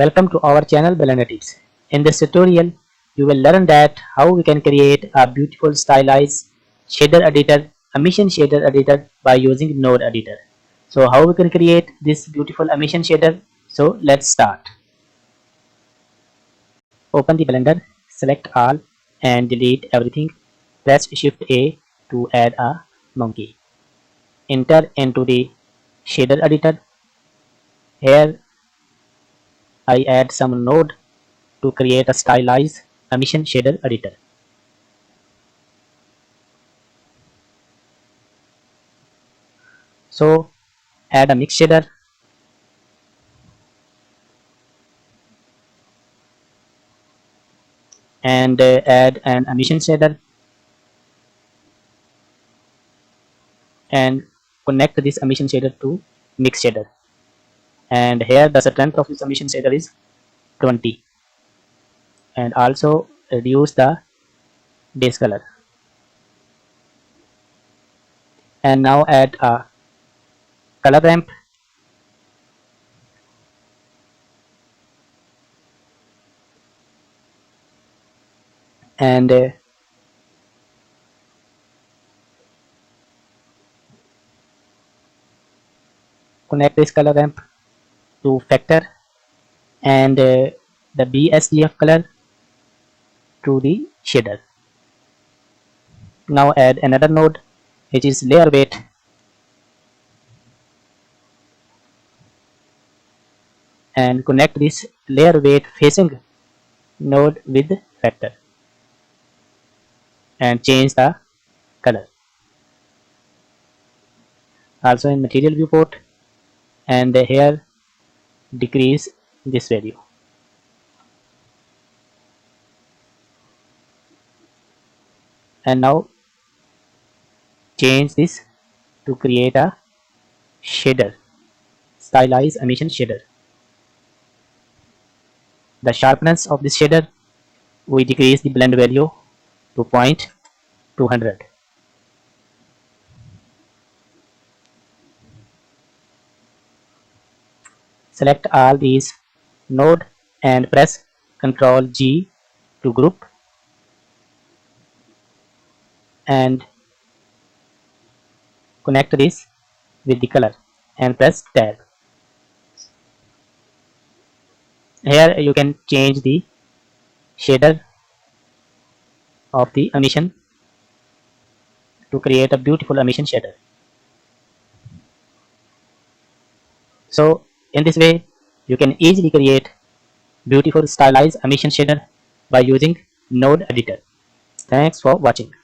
Welcome to our channel Blender Tips. In this tutorial, you will learn that how we can create a beautiful stylized shader editor, emission shader editor by using node editor. So how we can create this beautiful emission shader? So let's start. Open the Blender, select all and delete everything. Press Shift A to add a monkey. Enter into the shader editor. Here I add some node to create a stylized emission shader editor. So add a mix shader and add an emission shader and connect this emission shader to mix shader. And here the strength of this emission shader is 20 and also reduce the base color. And now add a color ramp and connect this color ramp to factor and the BSDF color to the shader. Now add another node which is layer weight and connect this layer weight facing node with factor and change the color. Also in material viewport and here decrease this value. And now change this to create a shader, stylized emission shader. The sharpness of this shader, we decrease the blend value to 0.200. Select all these node and press Ctrl G to group and connect this with the color and press tab. Here you can change the shader of the emission to create a beautiful emission shader. So in this way you can easily create beautiful stylized emission shader by using node editor. Thanks for watching.